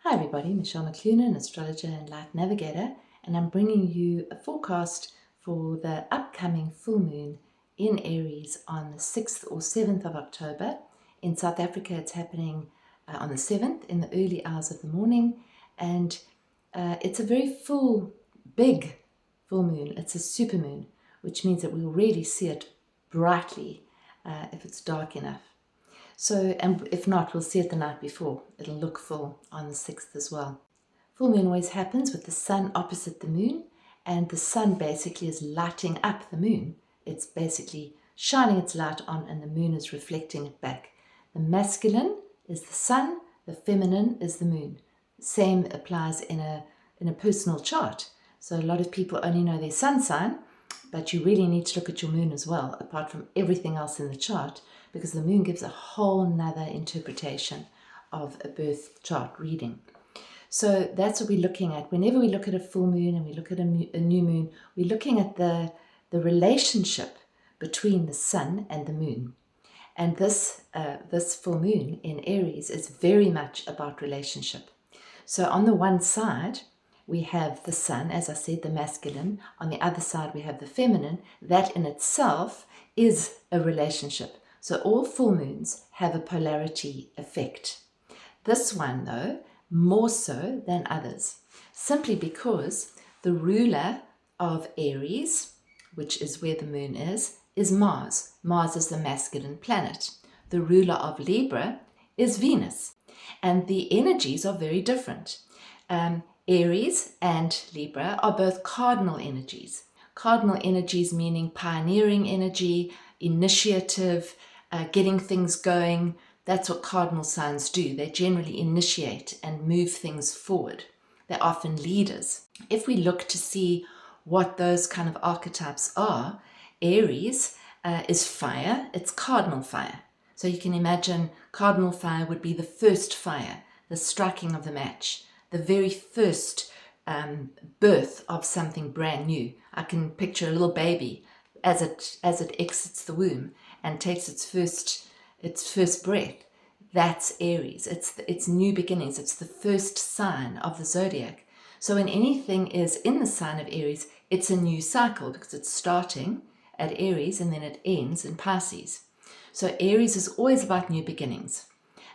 Hi everybody, Michelle McClunan, astrologer and life navigator, and I'm bringing you a forecast for the upcoming full moon in Aries on the 6th or 7th of October. In South Africa, it's happening on the 7th in the early hours of the morning, and it's a very big full moon. It's a super moon, which means that we'll really see it brightly if it's dark enough. So, and if not, we'll see it the night before. It'll look full on the 6th as well. Full moon always happens with the sun opposite the moon, and the sun basically is lighting up the moon. It's basically shining its light on, and the moon is reflecting it back. The masculine is the sun, the feminine is the moon. Same applies in a personal chart. So a lot of people only know their sun sign, but you really need to look at your moon as well, apart from everything else in the chart, because the moon gives a whole nother interpretation of a birth chart reading. So that's what we're looking at. Whenever we look at a full moon and we look at a new moon, we're looking at the relationship between the sun and the moon. And this full moon in Aries is very much about relationship. So on the one side, we have the sun, as I said, the masculine. On the other side, we have the feminine. That in itself is a relationship. So all full moons have a polarity effect. This one, though, more so than others, simply because the ruler of Aries, which is where the moon is Mars. Mars is the masculine planet. The ruler of Libra is Venus. And the energies are very different. Aries and Libra are both cardinal energies. Cardinal energies meaning pioneering energy, initiative, getting things going. That's what cardinal signs do. They generally initiate and move things forward. They're often leaders. If we look to see what those kind of archetypes are, Aries is fire. It's cardinal fire. So you can imagine cardinal fire would be the first fire, the striking of the match, the very first birth of something brand new. I can picture a little baby as it exits the womb and takes its first breath. That's Aries. It's new beginnings. It's the first sign of the zodiac. So when anything is in the sign of Aries, it's a new cycle because it's starting at Aries and then it ends in Pisces. So Aries is always about new beginnings.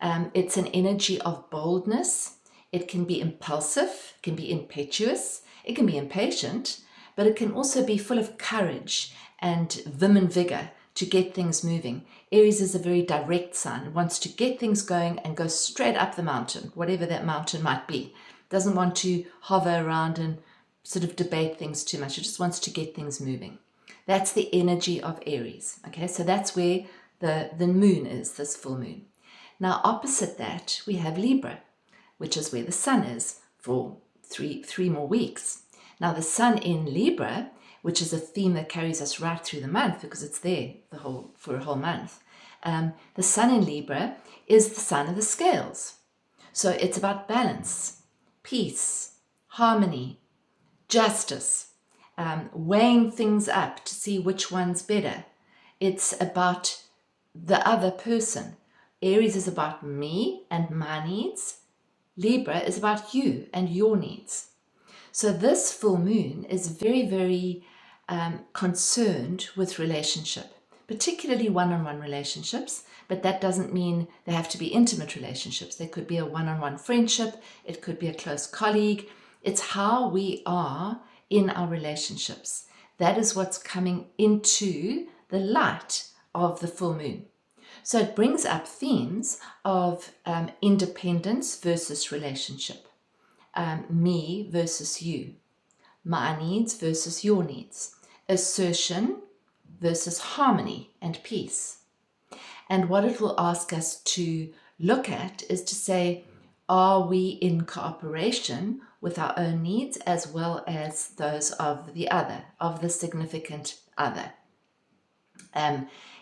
It's an energy of boldness. It can be impulsive, it can be impetuous, it can be impatient, but it can also be full of courage and vim and vigor to get things moving. Aries is a very direct sign. It wants to get things going and go straight up the mountain, whatever that mountain might be. It doesn't want to hover around and sort of debate things too much. It just wants to get things moving. That's the energy of Aries. Okay, so that's where the moon is, this full moon. Now, opposite that, we have Libra, which is where the sun is for three more weeks. Now, the sun in Libra, which is a theme that carries us right through the month because it's there for a whole month. The sun in Libra is the sign of the scales. So it's about balance, peace, harmony, justice, weighing things up to see which one's better. It's about the other person. Aries is about me and my needs. Libra is about you and your needs. So this full moon is very, very concerned with relationship, particularly one-on-one relationships, but that doesn't mean they have to be intimate relationships. There could be a one-on-one friendship. It could be a close colleague. It's how we are in our relationships. That is what's coming into the light of the full moon. So it brings up themes of independence versus relationship, me versus you, my needs versus your needs, assertion versus harmony and peace. And what it will ask us to look at is to say, are we in cooperation with our own needs as well as those of the other, of the significant other?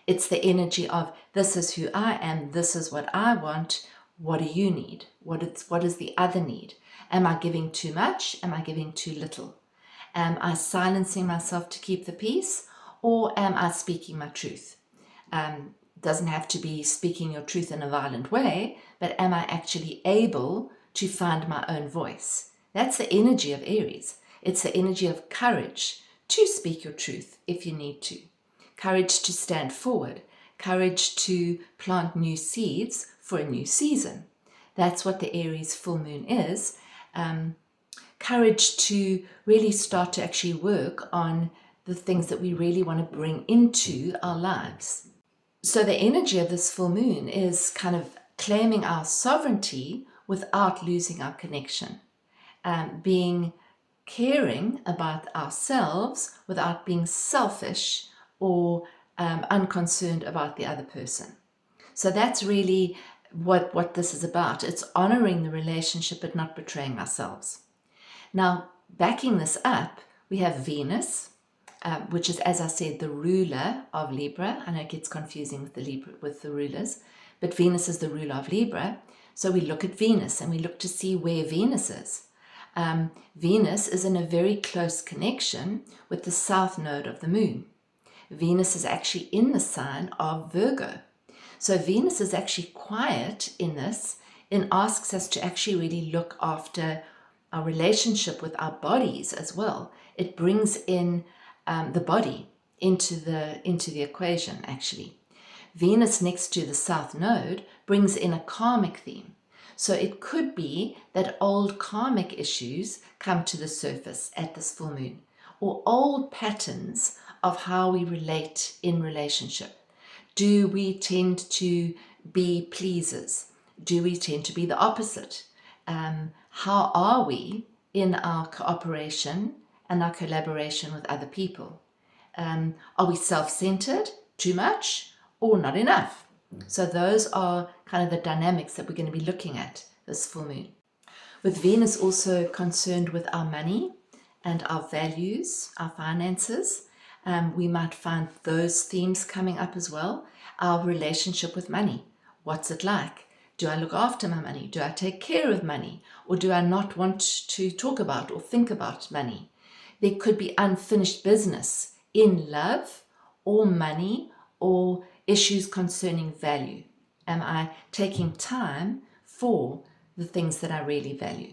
It's the energy of this is who I am, this is what I want, what do you need? What is the other need? Am I giving too much? Am I giving too little? Am I silencing myself to keep the peace, or am I speaking my truth? Doesn't have to be speaking your truth in a violent way, but am I actually able to find my own voice. That's the energy of Aries. It's the energy of courage to speak your truth if you need to. Courage to stand forward. Courage to plant new seeds for a new season. That's what the Aries full moon is. Courage to really start to actually work on the things that we really want to bring into our lives. So the energy of this full moon is kind of claiming our sovereignty without losing our connection. Being caring about ourselves without being selfish or unconcerned about the other person. So that's really what this is about. It's honoring the relationship but not betraying ourselves. Now, backing this up, we have Venus, which is, as I said, the ruler of Libra. I know it gets confusing with the rulers, but Venus is the ruler of Libra. So we look at Venus and we look to see where Venus is. Venus is in a very close connection with the south node of the moon. Venus is actually in the sign of Virgo. So Venus is actually quiet in this and asks us to actually really look after our relationship with our bodies as well. It brings in the body into the equation, actually. Venus next to the south node brings in a karmic theme. So it could be that old karmic issues come to the surface at this full moon, or old patterns of how we relate in relationship. Do we tend to be pleasers? Do we tend to be the opposite? How are we in our cooperation and our collaboration with other people? Are we self-centered, too much, or not enough? So those are kind of the dynamics that we're going to be looking at this full moon. With Venus also concerned with our money and our values, our finances, we might find those themes coming up as well. Our relationship with money. What's it like? Do I look after my money? Do I take care of money? Or do I not want to talk about or think about money? There could be unfinished business in love or money or issues concerning value. Am I taking time for the things that I really value?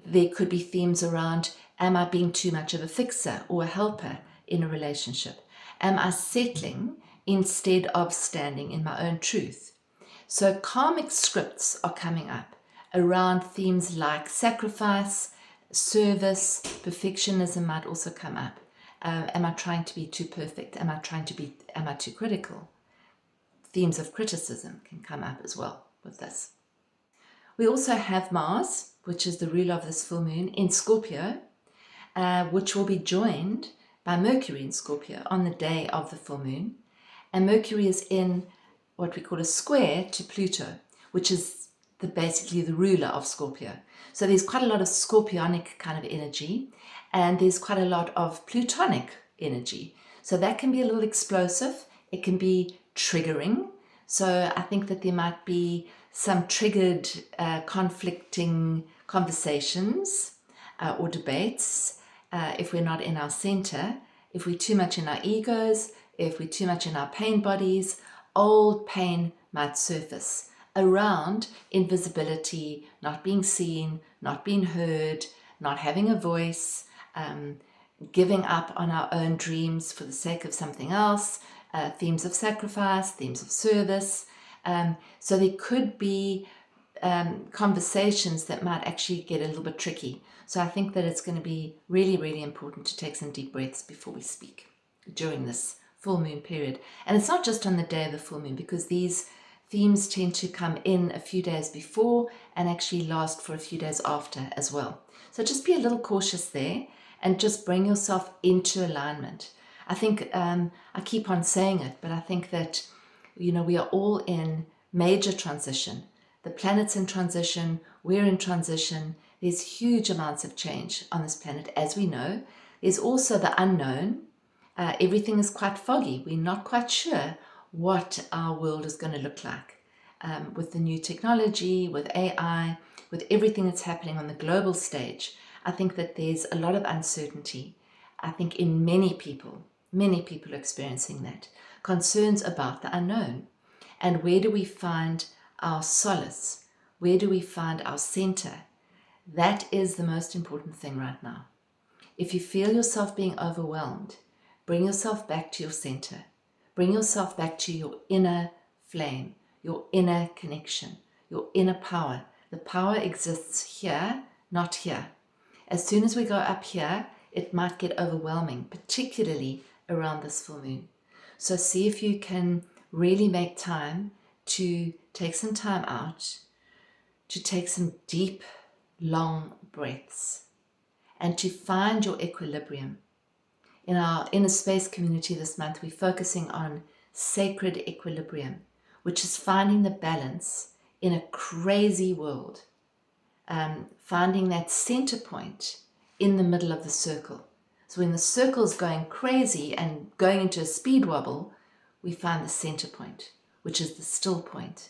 There could be themes around, am I being too much of a fixer or a helper in a relationship? Am I settling instead of standing in my own truth? So karmic scripts are coming up around themes like sacrifice, service, perfectionism might also come up. Am I trying to be too perfect? Am I too critical? Themes of criticism can come up as well with this. We also have Mars, which is the ruler of this full moon, in Scorpio, which will be joined by Mercury in Scorpio on the day of the full moon. And Mercury is in what we call a square to Pluto, which is basically the ruler of Scorpio. So there's quite a lot of scorpionic kind of energy, and there's quite a lot of plutonic energy. So that can be a little explosive. It can be triggering. So I think that there might be some triggered conflicting conversations or debates if we're not in our center, if we're too much in our egos, if we're too much in our pain bodies. Old pain might surface around invisibility, not being seen, not being heard, not having a voice, giving up on our own dreams for the sake of something else, themes of sacrifice, themes of service. So there could be conversations that might actually get a little bit tricky. So I think that it's going to be really, really important to take some deep breaths before we speak during this full moon period. And it's not just on the day of the full moon, because these themes tend to come in a few days before and actually last for a few days after as well. So just be a little cautious there and just bring yourself into alignment. I think I keep on saying it, but I think that, we are all in major transition. The planet's in transition, we're in transition. There's huge amounts of change on this planet, as we know. There's also the unknown. Everything is quite foggy. We're not quite sure what our world is going to look like. With the new technology, with AI, with everything that's happening on the global stage, I think that there's a lot of uncertainty. I think in many people are experiencing that. Concerns about the unknown. And where do we find our solace? Where do we find our center? That is the most important thing right now. If you feel yourself being overwhelmed, bring yourself back to your center. Bring yourself back to your inner flame, your inner connection, your inner power. The power exists here, not here. As soon as we go up here, it might get overwhelming, particularly around this full moon. So see if you can really make time to take some time out, to take some deep, long breaths, and to find your equilibrium. In our inner space community this month, we're focusing on sacred equilibrium, which is finding the balance in a crazy world, finding that center point in the middle of the circle. So when the circle's going crazy and going into a speed wobble, we find the center point, which is the still point.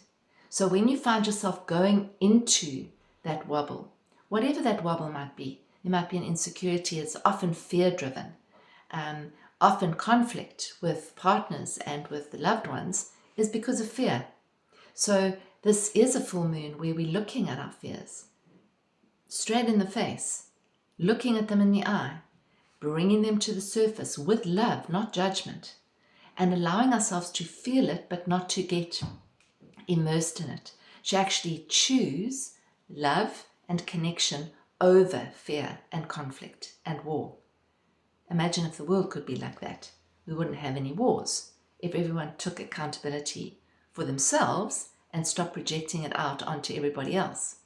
So when you find yourself going into that wobble, whatever that wobble might be, there might be an insecurity. It's often fear-driven. Often conflict with partners and with the loved ones is because of fear. So this is a full moon where we're looking at our fears straight in the face, looking at them in the eye, bringing them to the surface with love, not judgment, and allowing ourselves to feel it but not to get immersed in it, to actually choose love and connection over fear and conflict and war. Imagine if the world could be like that. We wouldn't have any wars if everyone took accountability for themselves and stopped projecting it out onto everybody else.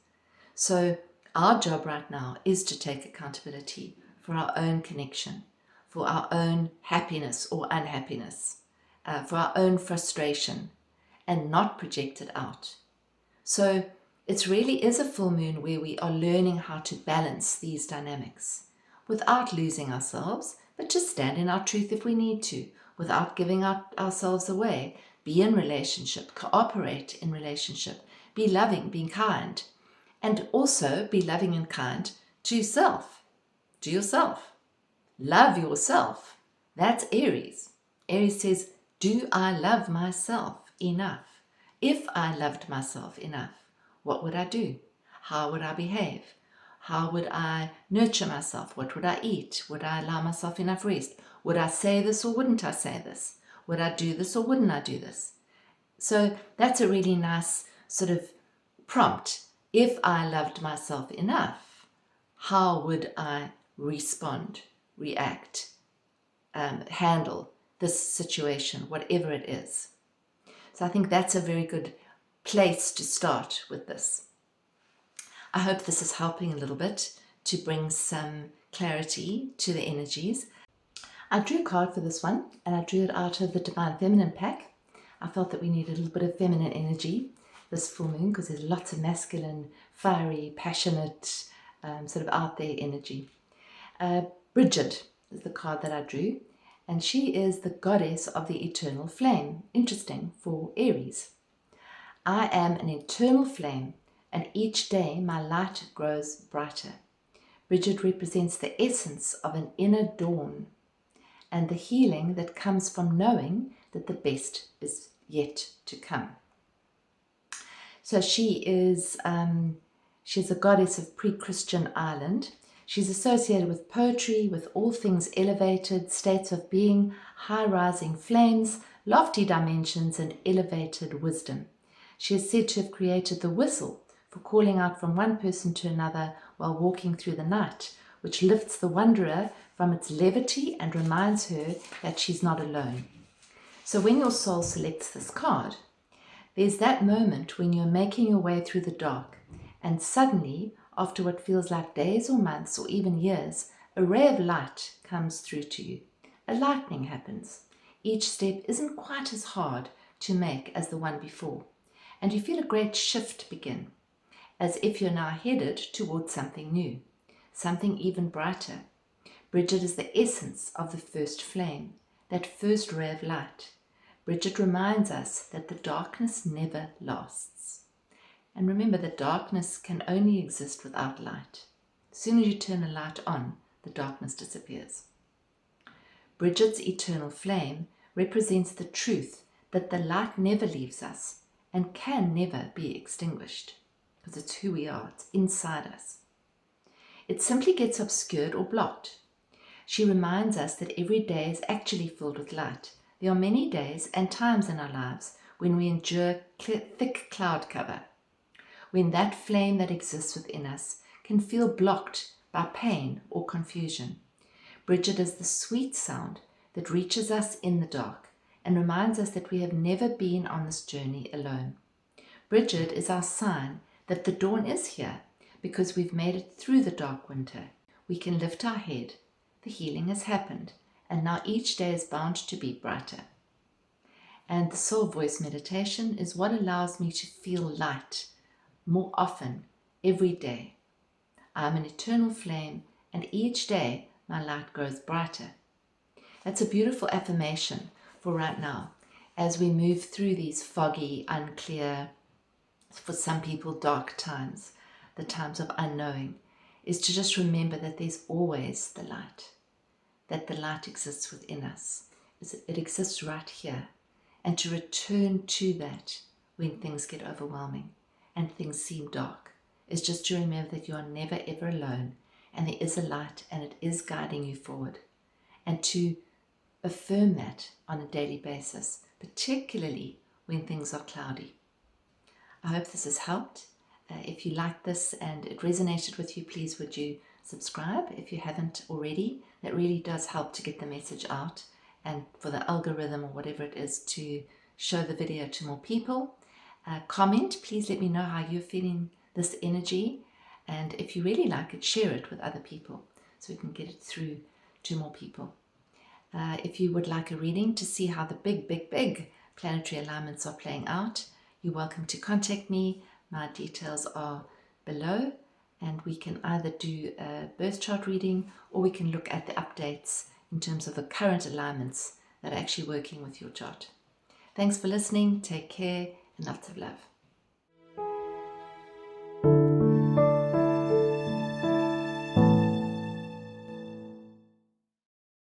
So our job right now is to take accountability for our own connection, for our own happiness or unhappiness, for our own frustration, and not project it out. So it really is a full moon where we are learning how to balance these dynamics without losing ourselves, but just stand in our truth if we need to, without giving ourselves away. Be in relationship, cooperate in relationship, be loving, be kind, and also be loving and kind to yourself. To yourself. Love yourself. That's Aries. Aries says, do I love myself enough? If I loved myself enough, what would I do? How would I behave? How would I nurture myself? What would I eat? Would I allow myself enough rest? Would I say this or wouldn't I say this? Would I do this or wouldn't I do this? So that's a really nice sort of prompt. If I loved myself enough, how would I respond, react, handle this situation, whatever it is? So I think that's a very good place to start with this. I hope this is helping a little bit to bring some clarity to the energies. I drew a card for this one, and I drew it out of the Divine Feminine pack. I felt that we needed a little bit of feminine energy this full moon because there's lots of masculine, fiery, passionate, sort of out there energy. Bridget is the card that I drew, and she is the goddess of the eternal flame. Interesting for Aries. I am an eternal flame, and each day my light grows brighter. Bridget represents the essence of an inner dawn and the healing that comes from knowing that the best is yet to come. So she's a goddess of pre-Christian Ireland. She's associated with poetry, with all things elevated, states of being, high-rising flames, lofty dimensions, and elevated wisdom. She is said to have created the whistle for calling out from one person to another while walking through the night, which lifts the wanderer from its levity and reminds her that she's not alone. So when your soul selects this card, there's that moment when you're making your way through the dark, and suddenly, after what feels like days or months or even years, a ray of light comes through to you. A lightning happens. Each step isn't quite as hard to make as the one before, and you feel a great shift begin, as if you're now headed towards something new, something even brighter. Bridget is the essence of the first flame, that first ray of light. Bridget reminds us that the darkness never lasts. And remember that darkness can only exist without light. As soon as you turn a light on, the darkness disappears. Bridget's eternal flame represents the truth that the light never leaves us and can never be extinguished. because it's who we are. It's inside us. It simply gets obscured or blocked. She reminds us that every day is actually filled with light. There are many days and times in our lives when we endure thick cloud cover, when that flame that exists within us can feel blocked by pain or confusion. Bridget is the sweet sound that reaches us in the dark and reminds us that we have never been on this journey alone. Bridget is our sign that the dawn is here because we've made it through the dark winter. We can lift our head. The healing has happened, and now each day is bound to be brighter. And the soul voice meditation is what allows me to feel light more often every day. I am an eternal flame, and each day my light grows brighter. That's a beautiful affirmation for right now as we move through these foggy, unclear, for some people dark times, the times of unknowing, is to just remember that there's always the light, that the light exists within us. It exists right here, and to return to that when things get overwhelming and things seem dark is just to remember that you are never ever alone, and there is a light and it is guiding you forward, and to affirm that on a daily basis, particularly when things are cloudy. I hope this has helped. If you like this and it resonated with you, please would you subscribe if you haven't already. That really does help to get the message out and for the algorithm or whatever it is to show the video to more people. Comment, please let me know how you're feeling this energy, and if you really like it, share it with other people so we can get it through to more people. If you would like a reading to see how the big planetary alignments are playing out, you're welcome to contact me. My details are below, and we can either do a birth chart reading or we can look at the updates in terms of the current alignments that are actually working with your chart. Thanks for listening. Take care and lots of love.